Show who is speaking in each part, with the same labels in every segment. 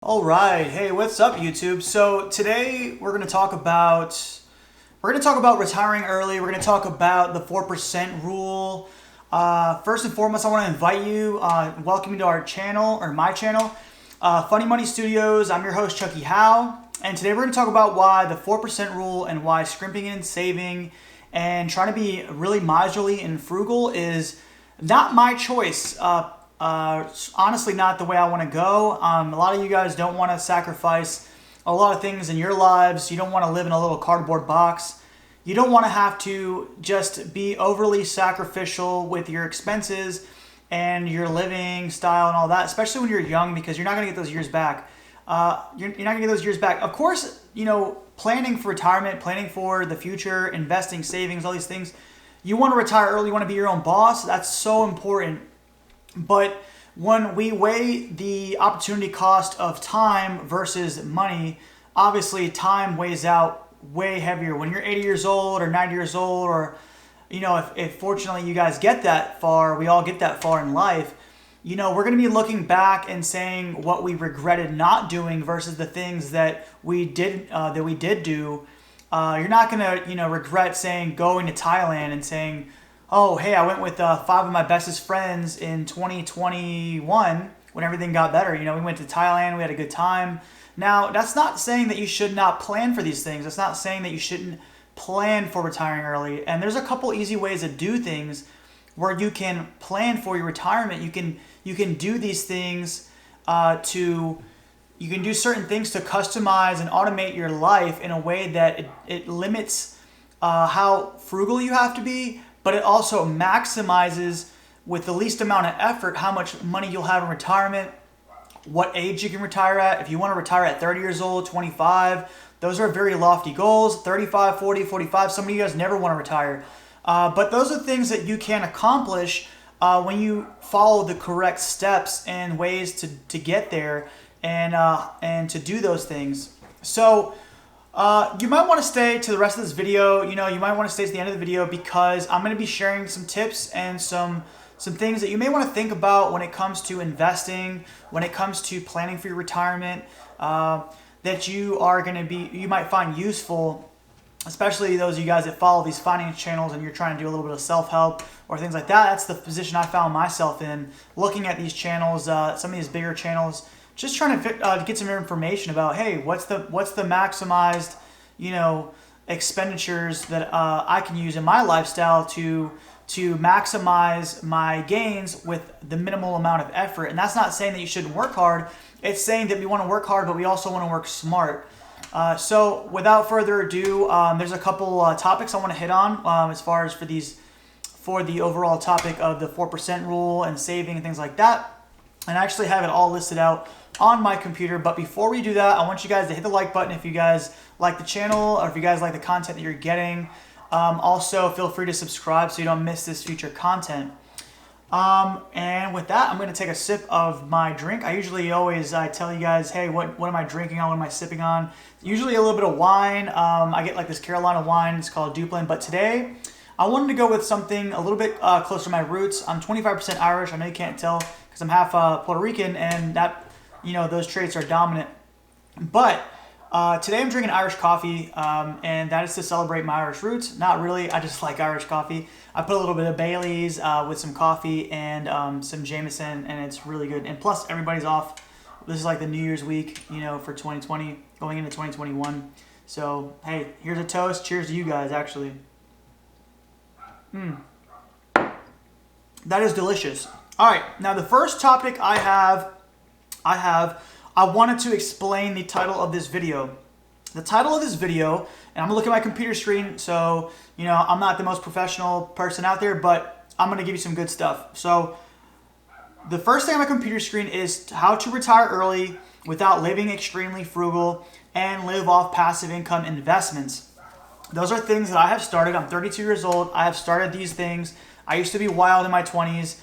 Speaker 1: All right, hey, what's up, YouTube? So today we're going to talk about retiring early. We're going to talk about the 4% rule. First and foremost, I want to invite you, welcome you to our channel or my channel, Funny Money Studios. I'm your host, Chucky Howe, and today we're going to talk about why the 4% rule and why scrimping and saving and trying to be really miserly and frugal is not my choice. Honestly, not the way I want to go. A lot of you guys don't want to sacrifice a lot of things in your lives. You don't want to live in a little cardboard box. You don't want to have to just be overly sacrificial with your expenses and your living style and all that, especially when you're young, because you're not going to get those years back. You're not going to get those years back. Of course, planning for retirement, planning for the future, investing, savings, all these things. You want to retire early. You want to be your own boss. That's so important. But when we weigh the opportunity cost of time versus money, obviously time weighs out way heavier. When you're 80 years old or 90 years old, or, if fortunately you guys get that far, we all get that far in life, we're going to be looking back and saying what we regretted not doing versus the things that we did do. You're not going to, regret saying going to Thailand and saying, oh, hey, I went with 5 of my bestest friends in 2021 when everything got better. We went to Thailand, we had a good time. Now, that's not saying that you should not plan for these things. That's not saying that you shouldn't plan for retiring early. And there's a couple easy ways to do things where you can plan for your retirement. You can do these things you can do certain things to customize and automate your life in a way that it limits how frugal you have to be, but it also maximizes with the least amount of effort how much money you'll have in retirement, what age you can retire at. If you want to retire at 30 years old, 25, those are very lofty goals. 35, 40, 45, some of you guys never want to retire. But those are things that you can accomplish when you follow the correct steps and ways to get there and to do those things. So you might want to stay to the rest of this video. You might want to stay to the end of the video because I'm going to be sharing some tips and some things that you may want to think about when it comes to investing, when it comes to planning for your retirement, that you might find useful, especially those of you guys that follow these finance channels and you're trying to do a little bit of self-help or things like that. That's the position I found myself in, looking at these channels, some of these bigger channels, just trying to get some information about, hey, what's the maximized, expenditures that I can use in my lifestyle to maximize my gains with the minimal amount of effort. And that's not saying that you shouldn't work hard. It's saying that we want to work hard, but we also want to work smart. So without further ado, there's a couple topics I want to hit on as far as for the overall topic of the 4% rule and saving and things like that. And I actually have it all listed out on my computer. But before we do that, I want you guys to hit the like button if you guys like the channel or if you guys like the content that you're getting. Also, feel free to subscribe so you don't miss this future content. And with that, I'm going to take a sip of my drink. I tell you guys, hey, what am I drinking on? What am I sipping on? Usually a little bit of wine. I get like this Carolina wine. It's called Duplin. But today, I wanted to go with something a little bit closer to my roots. I'm 25% Irish. I know you can't tell because I'm half Puerto Rican, and that, those traits are dominant. But today I'm drinking Irish coffee, and that is to celebrate my Irish roots. Not really. I just like Irish coffee. I put a little bit of Bailey's with some coffee and some Jameson, and it's really good. And plus, everybody's off. This is like the New Year's week, for 2020, going into 2021. So, hey, here's a toast. Cheers to you guys, actually. That is delicious. All right, now the first topic I wanted to explain the title of this video. The title of this video, and I'm gonna look at my computer screen, so I'm not the most professional person out there, but I'm gonna give you some good stuff. So the first thing on my computer screen is how to retire early without living extremely frugal and live off passive income investments. Those are things that I have started. I'm 32 years old. I have started these things. I used to be wild in my 20s.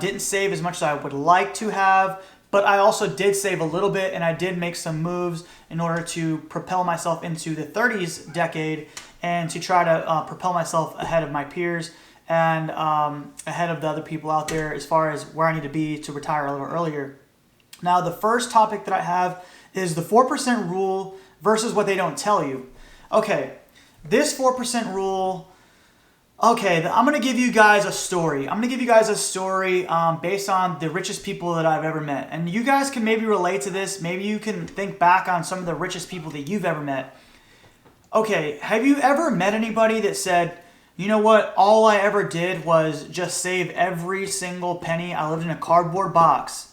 Speaker 1: Didn't save as much as I would like to have, but I also did save a little bit, and I did make some moves in order to propel myself into the 30s decade and to try to propel myself ahead of my peers and ahead of the other people out there as far as where I need to be to retire a little earlier. Now, the first topic that I have is the 4% rule versus what they don't tell you. Okay, this 4% rule. Okay, I'm going to give you guys a story. I'm going to give you guys a story based on the richest people that I've ever met. And you guys can maybe relate to this. Maybe you can think back on some of the richest people that you've ever met. Okay, have you ever met anybody that said, you know what, all I ever did was just save every single penny. I lived in a cardboard box.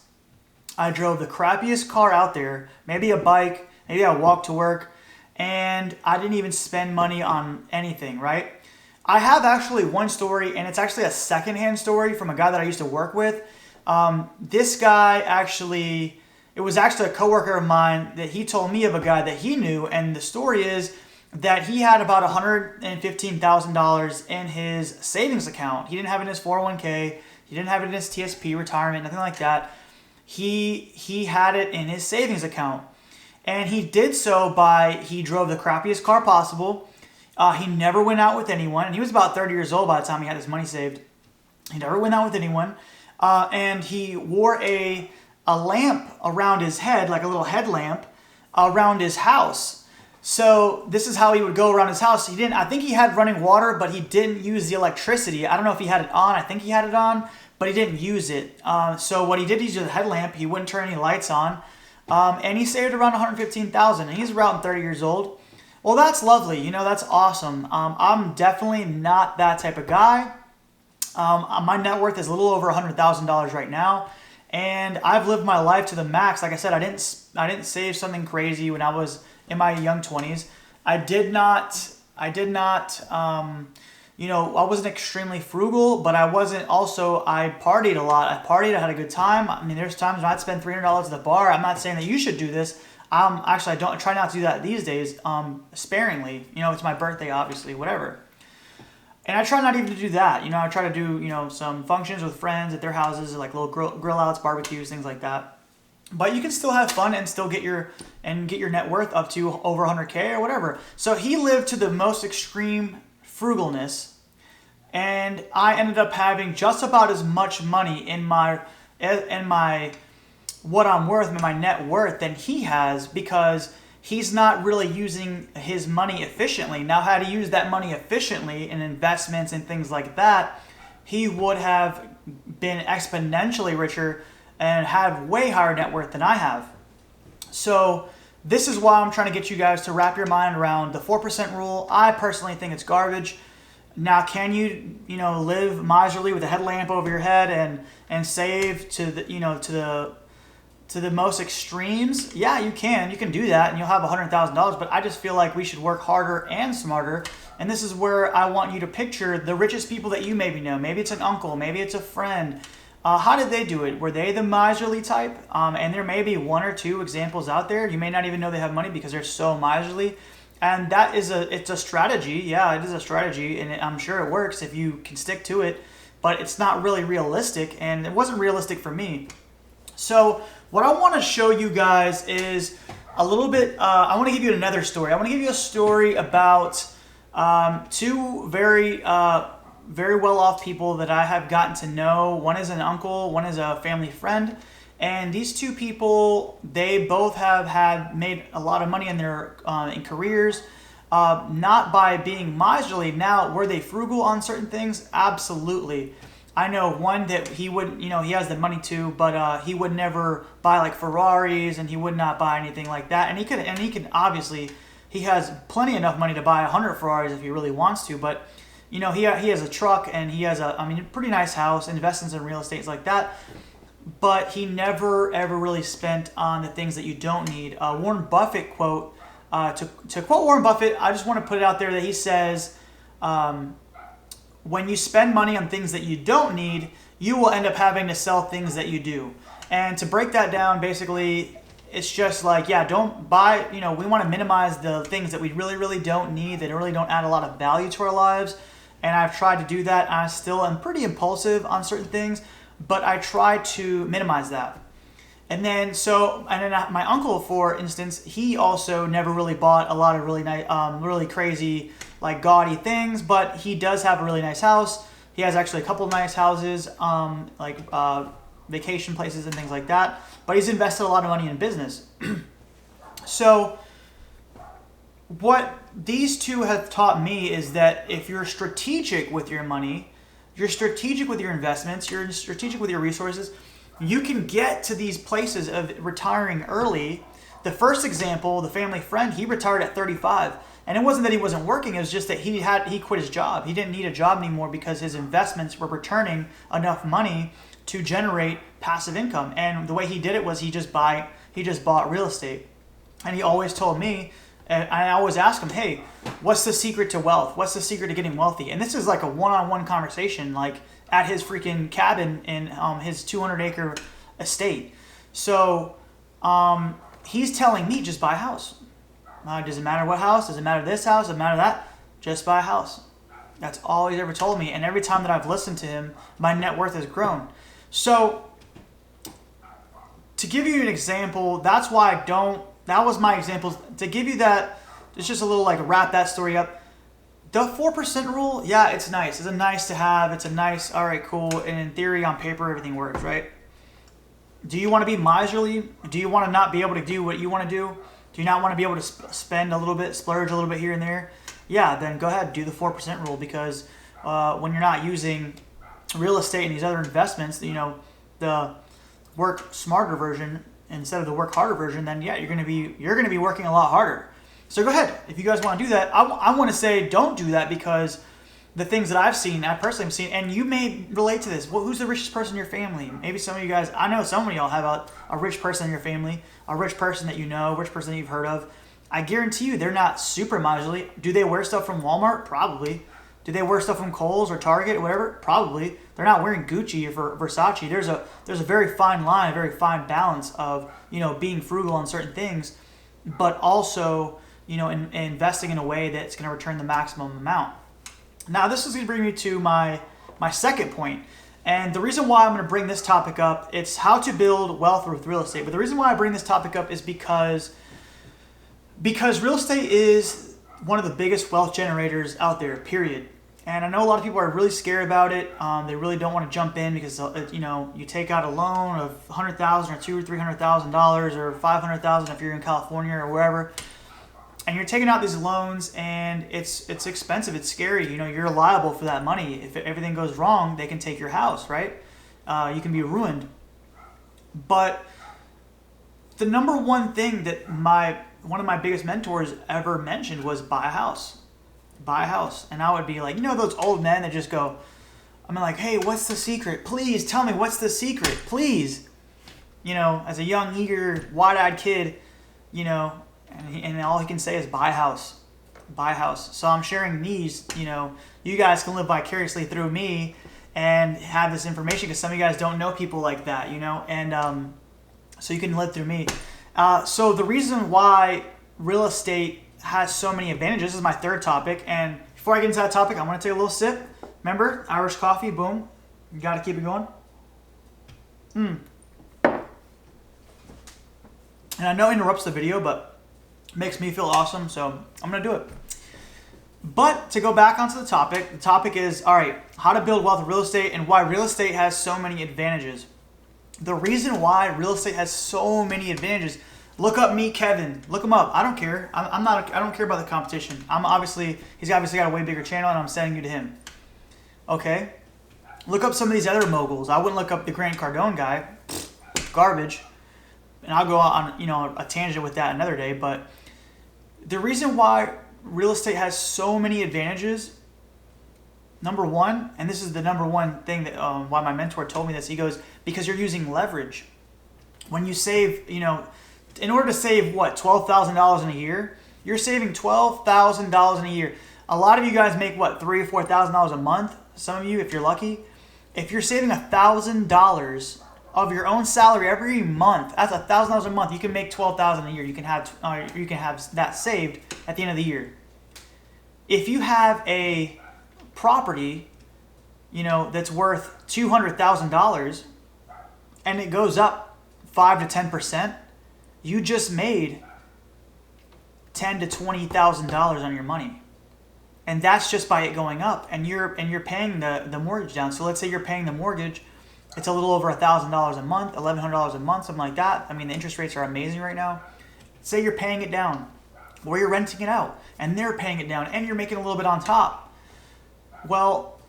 Speaker 1: I drove the crappiest car out there, maybe a bike, maybe I walked to work, and I didn't even spend money on anything, right? I have actually one story, and it's actually a secondhand story from a guy that I used to work with. This guy actually, it was actually a coworker of mine that he told me of a guy that he knew, and the story is that he had about $115,000 in his savings account. He didn't have it in his 401k, he didn't have it in his TSP retirement, nothing like that. He had it in his savings account, and he did so he drove the crappiest car possible. He never went out with anyone, and he was about 30 years old by the time he had his money saved. He never went out with anyone, and he wore a lamp around his head, like a little headlamp, around his house. So this is how he would go around his house. I think he had running water, but he didn't use the electricity. I don't know if he had it on. I think he had it on, but he didn't use it. So what he did, he used a headlamp. He wouldn't turn any lights on, and he saved around $115,000. And he's around 30 years old. Well, that's lovely. You know, that's awesome. I'm definitely not that type of guy. My net worth is a little over $100,000 right now, and I've lived my life to the max. Like I said, I didn't save something crazy when I was in my young 20s. I did not. You know, I wasn't extremely frugal, but I partied a lot. I partied. I had a good time. I mean, there's times when I'd spend $300 at the bar. I'm not saying that you should do this. I try not to do that these days, sparingly. You know, it's my birthday, obviously, whatever. And I try not even to do that. You know, I try to do, you know, some functions with friends at their houses, like little grill outs, barbecues, things like that. But you can still have fun and still get your net worth up to over 100K or whatever. So he lived to the most extreme frugalness, and I ended up having just about as much money in my what I'm worth, my net worth, than he has, because he's not really using his money efficiently. Now, had he used that money efficiently in investments and things like that, he would have been exponentially richer and have way higher net worth than I have. So this is why I'm trying to get you guys to wrap your mind around the 4% rule. I personally think it's garbage. Now, can you live miserly with a headlamp over your head and save to the most extremes? Yeah, you can. You can do that, and you'll have $100,000. But I just feel like we should work harder and smarter. And this is where I want you to picture the richest people that you maybe know. Maybe it's an uncle. Maybe it's a friend. How did they do it? Were they the miserly type? And there may be one or two examples out there. You may not even know they have money because they're so miserly. And it's a strategy. Yeah, it is a strategy, and I'm sure it works if you can stick to it. But it's not really realistic, and it wasn't realistic for me. So what I want to show you guys is a little bit, I want to give you another story. I want to give you a story about two very well-off people that I have gotten to know. One is an uncle, one is a family friend. And these two people, they both have made a lot of money in their in careers, not by being miserly. Now, were they frugal on certain things? Absolutely. I know one that he wouldn't, he has the money too, but he would never buy like Ferraris, and he would not buy anything like that. And he could obviously, he has plenty enough money to buy 100 Ferraris if he really wants to. But he has a truck, and he has a pretty nice house, invests in real estate like that. But he never ever really spent on the things that you don't need. Warren Buffett quote, to quote Warren Buffett, I just want to put it out there that he says, when you spend money on things that you don't need, you will end up having to sell things that you do. And to break that down, basically, it's just like, yeah, don't buy, we want to minimize the things that we really, really don't need, that really don't add a lot of value to our lives. And I've tried to do that. I still am pretty impulsive on certain things, but I try to minimize that. And then my uncle, for instance, he also never really bought a lot of really nice, really crazy, like gaudy things, but he does have a really nice house. He has actually a couple of nice houses, vacation places and things like that. But he's invested a lot of money in business. So what these two have taught me is that if you're strategic with your money, you're strategic with your investments, you're strategic with your resources, you can get to these places of retiring early. The first example, the family friend, he retired at 35. And it wasn't that he wasn't working, it was just that he quit his job. He didn't need a job anymore because his investments were returning enough money to generate passive income. And the way he did it was he just bought real estate. And he always told me, and I always ask him, hey, what's the secret to wealth? What's the secret to getting wealthy? And this is like a one-on-one conversation, like at his freaking cabin in his 200-acre estate. So he's telling me, just buy a house. Doesn't matter what house, doesn't matter this house, doesn't matter that, just buy a house. That's all he's ever told me. And every time that I've listened to him, my net worth has grown. So to give you an example, that's why that was my example. To give you that, it's just a little like wrap that story up. The 4% rule, yeah, it's nice. It's a nice to have. It's a nice, all right, cool. And in theory, on paper, everything works, right? Do you want to be miserly? Do you want to not be able to do what you want to do? Do you not want to be able to spend a little bit, splurge a little bit here and there? Yeah, then go ahead, do the 4% rule, because when you're not using real estate and these other investments, the work smarter version instead of the work harder version, then yeah, you're gonna be working a lot harder. So go ahead, if you guys want to do that. I want to say don't do that, because the things that I personally have seen, and you may relate to this. Well, who's the richest person in your family? Maybe some of you guys, I know some of y'all have a rich person in your family, a rich person that you know, a rich person that you've heard of. I guarantee you they're not super miserly. Do they wear stuff from Walmart? Probably. Do they wear stuff from Kohl's or Target or whatever? Probably. They're not wearing Gucci or Versace. There's a very fine line, a very fine balance of, being frugal on certain things, but also, investing in a way that's going to return the maximum amount. Now, this is going to bring me to my second point. And the reason why I'm going to bring this topic up, it's how to build wealth with real estate. But the reason why I bring this topic up is because real estate is one of the biggest wealth generators out there, period. And I know a lot of people are really scared about it. They really don't want to jump in because, you take out a loan of $100,000 or $200,000 or $300,000 or $500,000 if you're in California or wherever. And you're taking out these loans, and it's expensive. It's scary. You're liable for that money. If everything goes wrong, they can take your house, right? You can be ruined. But the number one thing that one of my biggest mentors ever mentioned was buy a house. Buy a house. And I would be like, those old men that just go, I'm like, hey, what's the secret? Please tell me what's the secret, please. As a young, eager, wide-eyed kid, and all he can say is buy a house. Buy a house. So I'm sharing these, you guys can live vicariously through me and have this information, because some of you guys don't know people like that, and so you can live through me. So the reason why real estate has so many advantages is my third topic. And before I get into that topic, I want to take a little sip. Remember, Irish coffee, boom. You got to keep it going. And I know it interrupts the video, but makes me feel awesome, so I'm going to do it. But to go back onto the topic is, all right, how to build wealth with real estate and why real estate has so many advantages. The reason why real estate has so many advantages, look up Meet Kevin. Look him up. I don't care. I don't care about the competition. He's obviously got a way bigger channel, and I'm sending you to him. Okay? Look up some of these other moguls. I wouldn't look up the Grant Cardone guy. Garbage. And I'll go on, a tangent with that another day, but the reason why real estate has so many advantages, number one, and this is the number one thing that why my mentor told me this, he goes, because you're using leverage. When you save, in order to save $12,000 in a year, you're saving $12,000 in a year. A lot of you guys make $3,000 or $4,000 a month. Some of you, if you're lucky, if you're saving $1,000 of your own salary every month, that's $1,000 a month. You can make $12,000 a year. You can have that saved at the end of the year. If you have a property, that's worth $200,000, and it goes up 5 to 10%, you just made $10,000 to $20,000 on your money, and that's just by it going up. And you're paying the mortgage down. So let's say you're paying the mortgage. It's a little over $1,000 a month, $1,100 a month, something like that. I mean, the interest rates are amazing right now. Say you're paying it down, or you're renting it out, and they're paying it down, and you're making a little bit on top. Well,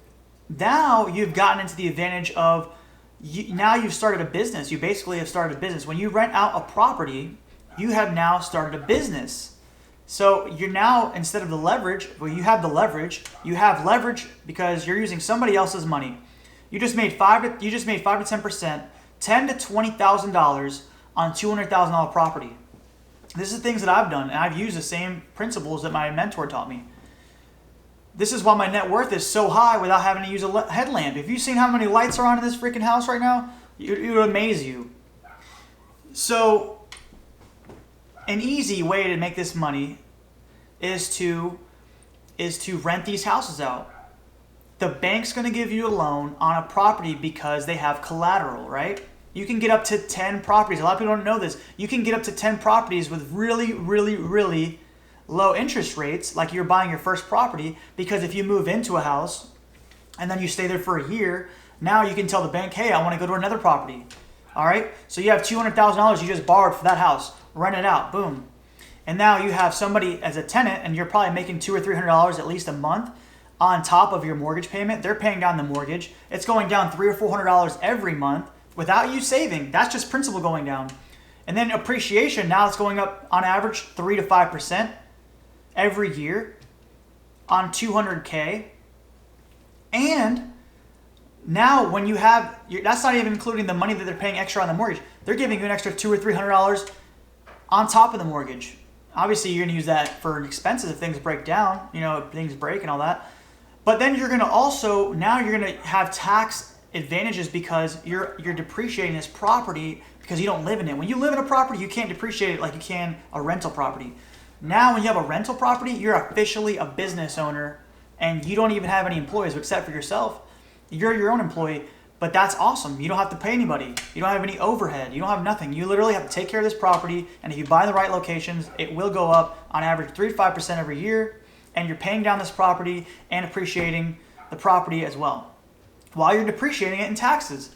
Speaker 1: now you've gotten into the advantage of, now you've started a business. You basically have started a business. When you rent out a property, you have now started a business. So you're now, instead of the leverage, well, you have the leverage. You have leverage because you're using somebody else's money. You just made 5 to 10%, $10,000 to $20,000 on $200,000 property. This is things that I've done, and I've used the same principles that my mentor taught me. This is why my net worth is so high without having to use a headlamp. If you've seen how many lights are on in this freaking house right now, it would amaze you. So an easy way to make this money is to rent these houses out. The bank's going to give you a loan on a property because they have collateral, right? You can get up to 10 properties. A lot of people don't know this. You can get up to 10 properties with really, really, really low interest rates, like you're buying your first property, because if you move into a house and then you stay there for a year, now you can tell the bank, hey, I want to go to another property. All right? So you have $200,000 you just borrowed for that house. Rent it out. Boom. And now you have somebody as a tenant, and you're probably making $200 or $300 at least a month on top of your mortgage payment. They're paying down the mortgage. It's going down $300 or $400 every month without you saving. That's just principal going down. And then appreciation, now it's going up on average 3 to 5% every year on $200K. And now when you have, that's not even including the money that they're paying extra on the mortgage. They're giving you an extra $200 or $300 on top of the mortgage. Obviously, you're going to use that for expenses if things break down, if things break and all that. But then you're going to also, now you're going to have tax advantages because you're depreciating this property because you don't live in it. When you live in a property, you can't depreciate it like you can a rental property. Now, when you have a rental property, you're officially a business owner and you don't even have any employees except for yourself. You're your own employee. But that's awesome. You don't have to pay anybody. You don't have any overhead. You don't have nothing. You literally have to take care of this property, and if you buy the right locations, it will go up on average 3 to 5% every year, and you're paying down this property and appreciating the property as well, while you're depreciating it in taxes.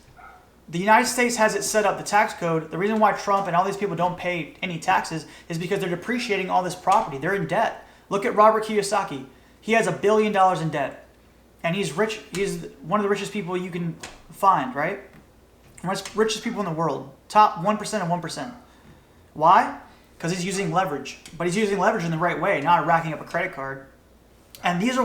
Speaker 1: The United States has it set up, the tax code. The reason why Trump and all these people don't pay any taxes is because they're depreciating all this property. They're in debt. Look at Robert Kiyosaki. He has $1 billion in debt. And he's rich. He's one of the richest people you can find, right? Richest people in the world. Top 1% of 1%. Why? Because he's using leverage. But he's using leverage in the right way, not racking up a credit card. And this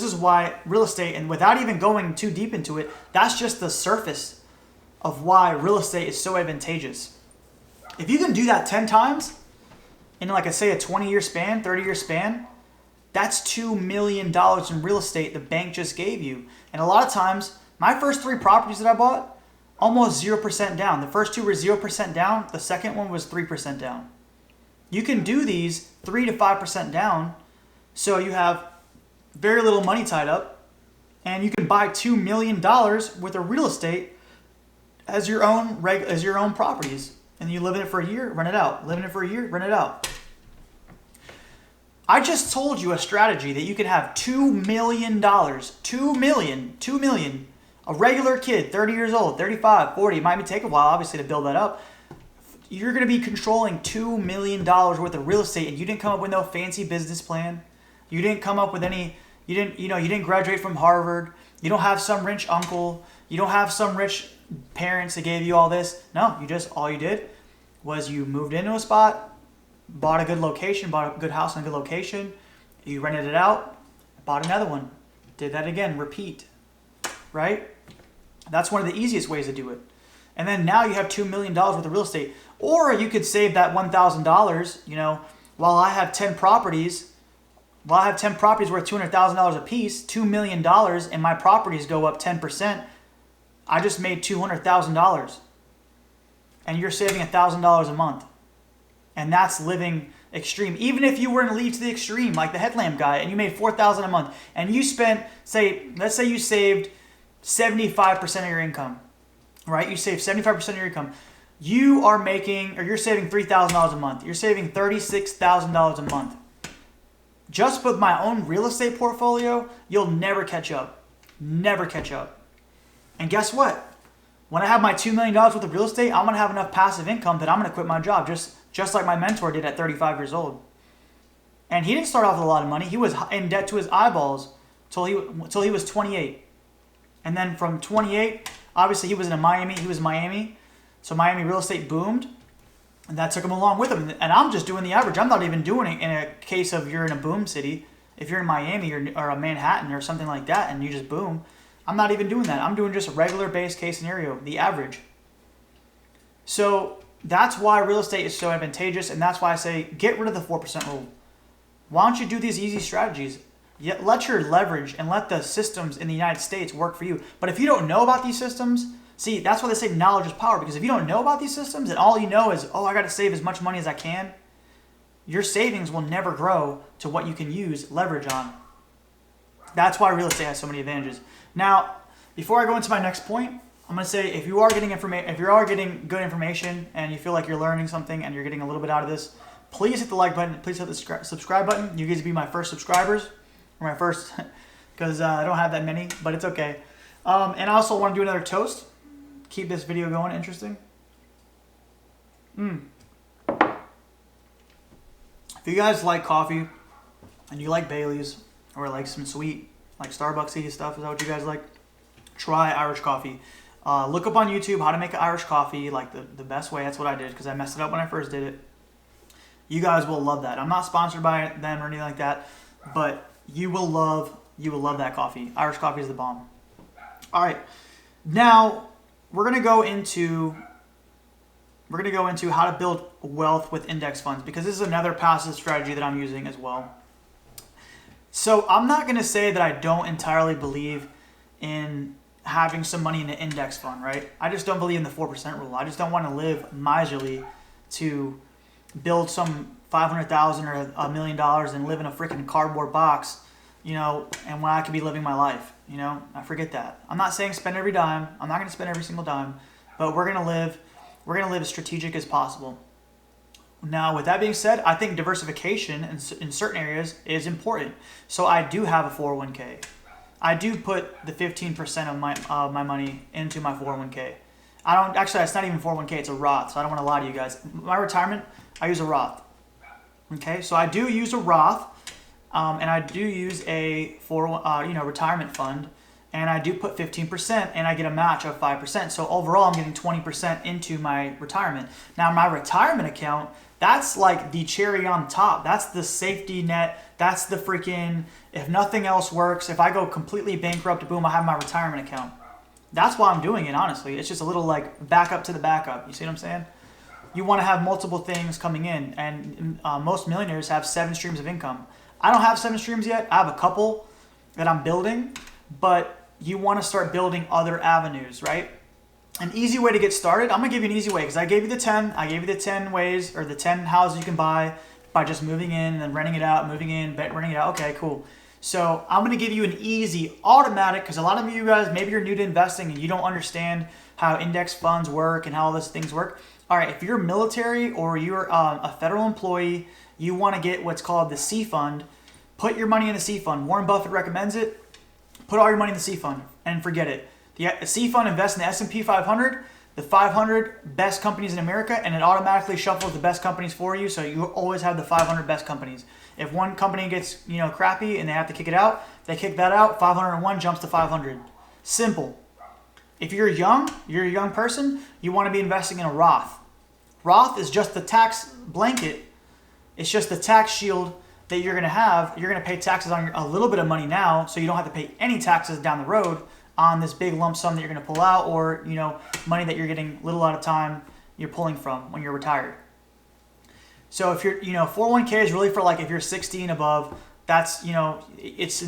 Speaker 1: is why real estate, and without even going too deep into it, that's just the surface of why real estate is so advantageous. If you can do that 10 times in like a 20-year span, 30-year span, that's $2 million in real estate the bank just gave you. And a lot of times, my first 3 properties that I bought, almost 0% down. The first 2 were 0% down. The second one was 3% down. You can do these 3 to 5% down, so you have very little money tied up, and you can buy $2 million worth of real estate as your own properties. And you live in it for a year, rent it out. Live in it for a year, rent it out. I just told you a strategy that you can have $2 million, $2 million, a regular kid, 30 years old, 35, 40, it might take a while, obviously, to build that up. You're going to be controlling $2 million worth of real estate, and you didn't come up with no fancy business plan. You didn't come up with any, you didn't graduate from Harvard. You don't have some rich uncle. You don't have some rich parents that gave you all this. No, all you did was you moved into a spot, bought a good location, bought a good house in a good location, you rented it out, bought another one, did that again, repeat, right? That's one of the easiest ways to do it. And then now you have $2 million worth of real estate. Or you could save that $1,000, while I have 10 properties worth $200,000 a piece, $2 million, and my properties go up 10%, I just made $200,000. And you're saving $1,000 a month. And that's living extreme. Even if you were to leave to the extreme, like the headlamp guy, and you made $4,000 a month, and you spent, let's say you saved 75% of your income, right? You saved 75% of your income. You're saving $3,000 a month. You're saving $36,000 a month. Just with my own real estate portfolio, you'll never catch up. Never catch up. And guess what? When I have my $2 million worth of real estate, I'm going to have enough passive income that I'm going to quit my job just just like my mentor did at 35 years old. And he didn't start off with a lot of money. He was in debt to his eyeballs till he was 28. And then from 28, obviously he was in Miami. He was in Miami. So Miami real estate boomed. And that took him along with him. And I'm just doing the average. I'm not even doing it in a case of you're in a boom city. If you're in Miami or a Manhattan or something like that and you just boom, I'm not even doing that. I'm doing just a regular base case scenario, the average. So that's why real estate is so advantageous. And that's why I say get rid of the 4% rule. Why don't you do these easy strategies? Let your leverage and let the systems in the United States work for you. But if you don't know about these systems, see, that's why they say knowledge is power. Because if you don't know about these systems and all you know is, oh, I got to save as much money as I can, your savings will never grow to what you can use leverage on. That's why real estate has so many advantages. Now, before I go into my next point, I'm going to say if you are getting good information and you feel like you're learning something and you're getting a little bit out of this, please hit the like button. Please hit the subscribe button. You guys will be my first subscribers. Or my first, because I don't have that many, but it's okay. And I also want to do another toast. Keep this video going interesting. If you guys like coffee and you like Bailey's or like some sweet, like Starbucksy stuff, is that what you guys like? Try Irish coffee. Look up on YouTube how to make an Irish coffee like the best way. That's what I did because I messed it up when I first did it. You guys will love that. I'm not sponsored by them or anything like that, but you will love that coffee. Irish coffee is the bomb. All right, now we're gonna go into how to build wealth with index funds because this is another passive strategy that I'm using as well. So I'm not gonna say that I don't entirely believe in having some money in an index fund, right? I just don't believe in the 4% rule. I just don't want to live miserly to build some $500,000 or $1 million and live in a freaking cardboard box, and when I could be living my life, I forget that. I'm not saying spend every dime. I'm not going to spend every single dime, but we're going to live as strategic as possible. Now, with that being said, I think diversification in certain areas is important. So I do have a 401k. I do put the 15% of my money into my 401k. It's not even 401k, it's a Roth, so I don't want to lie to you guys. My retirement, I use a Roth. Okay, so I do use a Roth, and I do use a retirement fund, and I do put 15%, and I get a match of 5%. So overall, I'm getting 20% into my retirement. Now, my retirement account, that's like the cherry on top. That's the safety net. That's the freaking, if nothing else works, if I go completely bankrupt, boom, I have my retirement account. That's why I'm doing it, honestly. It's just a little like backup to the backup. You see what I'm saying? You want to have multiple things coming in, and most millionaires have 7 streams of income. I don't have 7 streams yet. I have a couple that I'm building, but you want to start building other avenues, right? An easy way to get started, I'm going to give you an easy way because I gave you the 10. I gave you the 10 ways or the 10 houses you can buy by just moving in and then renting it out, moving in, renting it out. Okay, cool. So I'm going to give you an easy automatic, because a lot of you guys, maybe you're new to investing and you don't understand how index funds work and how all these things work. All right, if you're military or you're a federal employee, you want to get what's called the C fund. Put your money in the C fund. Warren Buffett recommends it. Put all your money in the C fund and forget it. The C fund invests in the S&P 500, the 500 best companies in America, and it automatically shuffles the best companies for you, so you always have the 500 best companies. If one company gets crappy and they have to kick it out, they kick that out, 501 jumps to 500. Simple. If you're a young person, you want to be investing in a Roth. Roth is just the tax blanket. It's just the tax shield that you're going to have. You're going to pay taxes on a little bit of money now, so you don't have to pay any taxes down the road on this big lump sum that you're going to pull out, or money that you're getting little at a time you're pulling from when you're retired. So if you're 401k is really for like if you're 60 and above. That's it's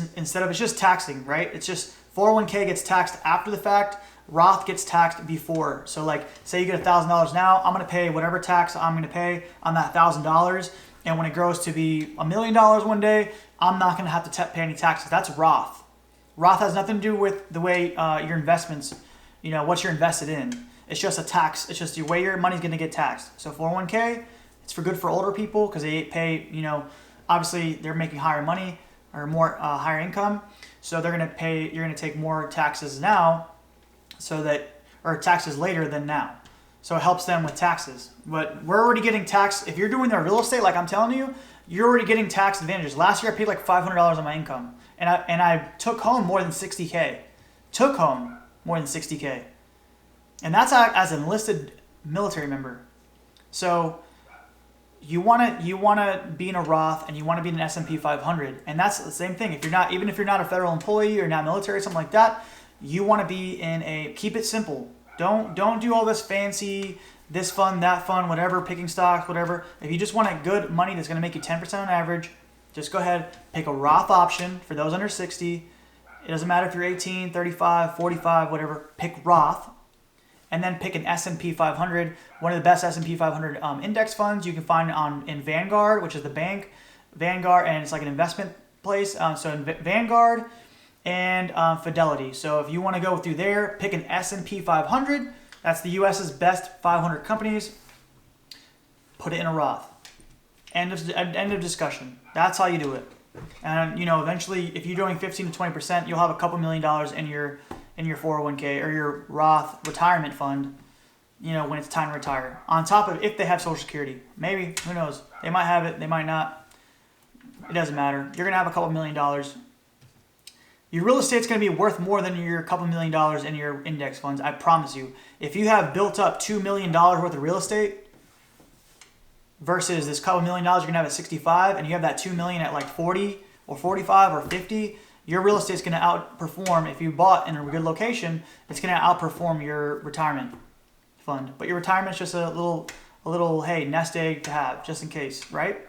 Speaker 1: just taxing, right? It's just 401k gets taxed after the fact. Roth gets taxed before. So like say you get $1,000 now, I'm going to pay whatever tax I'm going to pay on that $1,000, and when it grows to be $1 million one day, I'm not going to have to pay any taxes. That's Roth. Roth has nothing to do with the way your investments, what you're invested in. It's just a tax. It's just the way your money's going to get taxed. So 401k, it's for good for older people because they pay, obviously they're making higher money or more higher income. So they're going to pay, you're going to take more taxes now or taxes later than now. So it helps them with taxes. But we're already getting tax. If you're doing their real estate, like I'm telling you, you're already getting tax advantages. Last year I paid like $500 on my income, and I took home more than 60K. Took home more than 60K, and that's as an enlisted military member. So you want to be in a Roth, and you want to be in an S&P 500, and that's the same thing. If you're not, even if you're not a federal employee or not military or something like that, you want to be in a, keep it simple. Don't do all this fancy, this fund, that fund, whatever, picking stocks, whatever. If you just want a good money that's going to make you 10% on average, just go ahead, pick a Roth option for those under 60. It doesn't matter if you're 18, 35, 45, whatever. Pick Roth, and then pick an S&P 500, one of the best S&P 500 index funds you can find in Vanguard, which is the bank, Vanguard, and it's like an investment place. So in Vanguard and Fidelity. So if you want to go through there, pick an S&P 500. That's the U.S.'s best 500 companies. Put it in a Roth. End of discussion. That's how you do it. And eventually, if you're doing 15 to 20%, you'll have a couple $1,000,000 in your 401k or your Roth retirement fund. When it's time to retire. On top of if they have Social Security, maybe, who knows? They might have it. They might not. It doesn't matter. You're gonna have a couple $1,000,000. Your real estate's going to be worth more than your couple $1,000,000 in your index funds. I promise you. If you have built up $2 million worth of real estate versus this couple $1,000,000 you're going to have at 65, and you have that $2 million at like 40 or 45 or 50, your real estate's going to outperform. If you bought in a good location, it's going to outperform your retirement fund. But your retirement's just a little hey, nest egg to have just in case, right?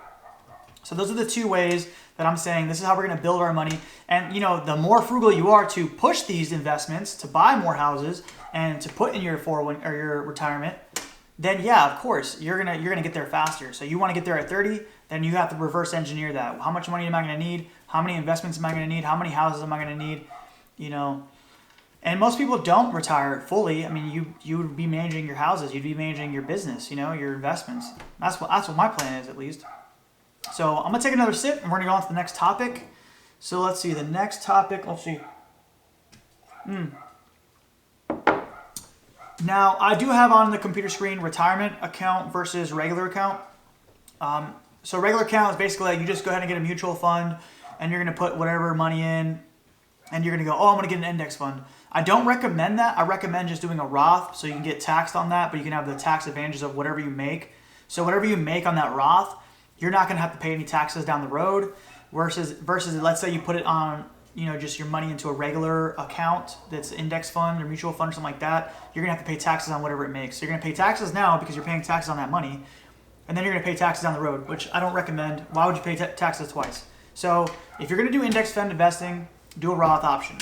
Speaker 1: So those are the two ways that I'm saying this is how we're going to build our money. And the more frugal you are to push these investments, to buy more houses and to put in your 401 or your retirement, then yeah, of course, you're gonna get there faster. So you want to get there at 30, then you have to reverse engineer that. How much money am I going to need? How many investments am I going to need? How many houses am I going to need? And most people don't retire fully. I mean, you would be managing your houses, you'd be managing your business, your investments. That's what my plan is, at least. So I'm going to take another sip, and we're going to go on to the next topic. So let's see, the next topic, let's see. Now, I do have on the computer screen retirement account versus regular account. So regular account is basically like you just go ahead and get a mutual fund, and you're going to put whatever money in, and you're going to go, I'm going to get an index fund. I don't recommend that. I recommend just doing a Roth so you can get taxed on that, but you can have the tax advantages of whatever you make. So whatever you make on that Roth, you're not going to have to pay any taxes down the road versus let's say you put it on, just your money into a regular account that's index fund or mutual fund or something like that. You're going to have to pay taxes on whatever it makes. So you're going to pay taxes now because you're paying taxes on that money, and then you're going to pay taxes down the road, which I don't recommend. Why would you pay taxes twice? So if you're going to do index fund investing, do a Roth option.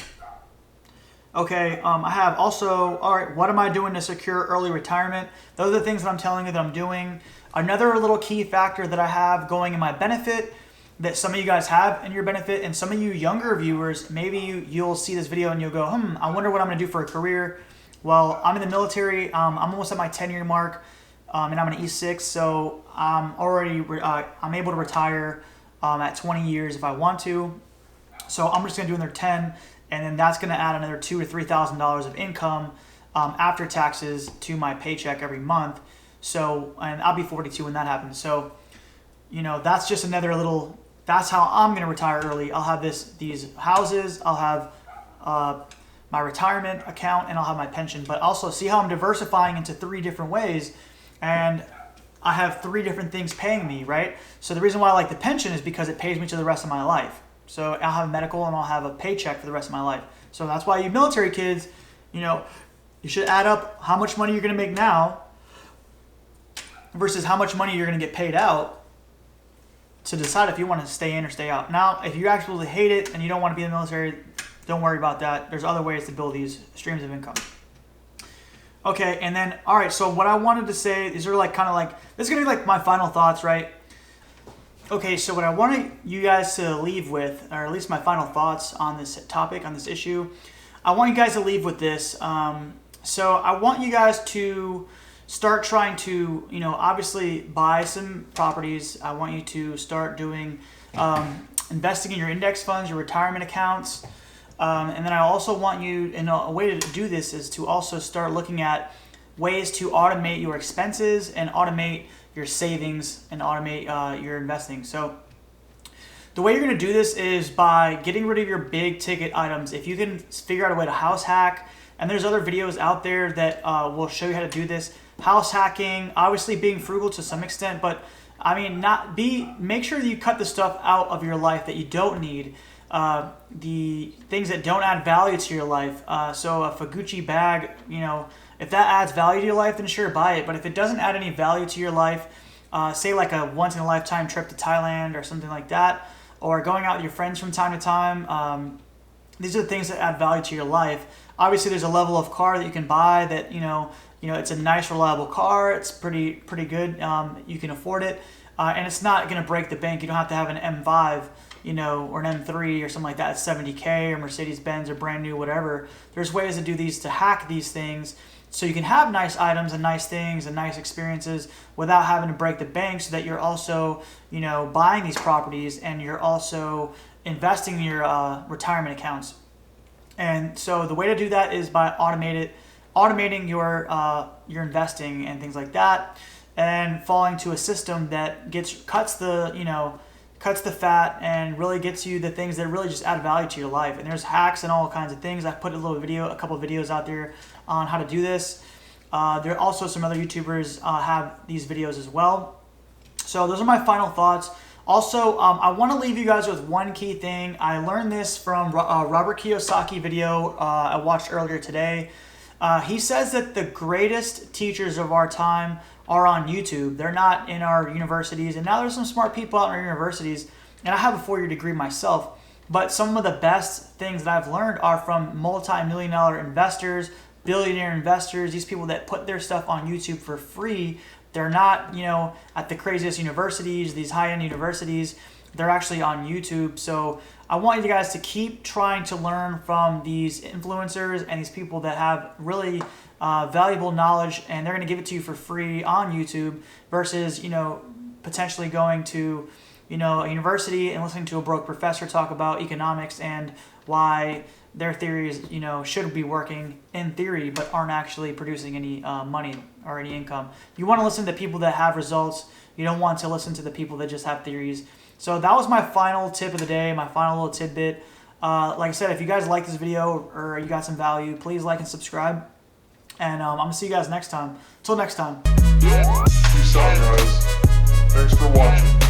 Speaker 1: Okay, I have also, all right, what am I doing to secure early retirement? Those are the things that I'm telling you that I'm doing. Another little key factor that I have going in my benefit that some of you guys have in your benefit, and some of you younger viewers, maybe you'll see this video and you'll go, I wonder what I'm going to do for a career. Well, I'm in the military. I'm almost at my 10-year mark, and I'm an E6, so I'm able to retire at 20 years if I want to. So I'm just going to do another 10, and then that's going to add another $2,000 to $3,000 of income after taxes to my paycheck every month. So, and I'll be 42 when that happens. So, that's just another little, that's how I'm going to retire early. I'll have these houses, I'll have my retirement account, and I'll have my pension. But also see how I'm diversifying into 3 different ways, and I have 3 different things paying me, right? So the reason why I like the pension is because it pays me to the rest of my life. So I'll have medical and I'll have a paycheck for the rest of my life. So that's why you military kids, you should add up how much money you're going to make now versus how much money you're going to get paid out to decide if you want to stay in or stay out. Now, if you absolutely hate it and you don't want to be in the military, don't worry about that. There's other ways to build these streams of income. Okay, and then, all right, so what I wanted to say, these are this is going to be like my final thoughts, right? Okay, so what I want you guys to leave with, or at least my final thoughts on this topic, on this issue, I want you guys to leave with this. So I want you guys to start trying to, obviously buy some properties. I want you to start doing, investing in your index funds, your retirement accounts. And then I also want you, and a way to do this is to also start looking at ways to automate your expenses and automate your savings and automate your investing. So the way you're going to do this is by getting rid of your big ticket items. If you can figure out a way to house hack, and there's other videos out there that will show you how to do this. House hacking, obviously being frugal to some extent, but I mean, make sure that you cut the stuff out of your life that you don't need. The things that don't add value to your life. So if a Gucci bag, if that adds value to your life, then sure, buy it. But if it doesn't add any value to your life, say like a once-in-a-lifetime trip to Thailand or something like that, or going out with your friends from time to time, these are the things that add value to your life. Obviously, there's a level of car that you can buy that, it's a nice, reliable car. It's pretty good. You can afford it. And it's not going to break the bank. You don't have to have an M5, or an M3 or something like that. It's 70K or Mercedes-Benz or brand new, whatever. There's ways to do these, to hack these things, so you can have nice items and nice things and nice experiences without having to break the bank, so that you're also, buying these properties and you're also investing in your retirement accounts. And so the way to do that is by automating your investing and things like that, and falling to a system that cuts the fat and really gets you the things that really just add value to your life. And there's hacks and all kinds of things. I put a couple of videos out there on how to do this. There are also some other YouTubers have these videos as well. So those are my final thoughts. Also, I want to leave you guys with one key thing. I learned this from Robert Kiyosaki video I watched earlier today. He says that the greatest teachers of our time are on YouTube. They're not in our universities. And now there's some smart people out in our universities. And I have a 4-year degree myself. But some of the best things that I've learned are from multi-million-dollar investors, billionaire investors, these people that put their stuff on YouTube for free. They're not, at the craziest universities, these high-end universities. They're actually on YouTube. So I want you guys to keep trying to learn from these influencers and these people that have really valuable knowledge, and they're going to give it to you for free on YouTube versus, potentially going to, a university and listening to a broke professor talk about economics and why their theories, should be working in theory, but aren't actually producing any money or any income. You want to listen to people that have results. You don't want to listen to the people that just have theories. So that was my final tip of the day, my final little tidbit. Like I said, if you guys like this video or you got some value, please like and subscribe. And I'm going to see you guys next time. Until next time.
Speaker 2: Peace out, guys. Thanks for watching.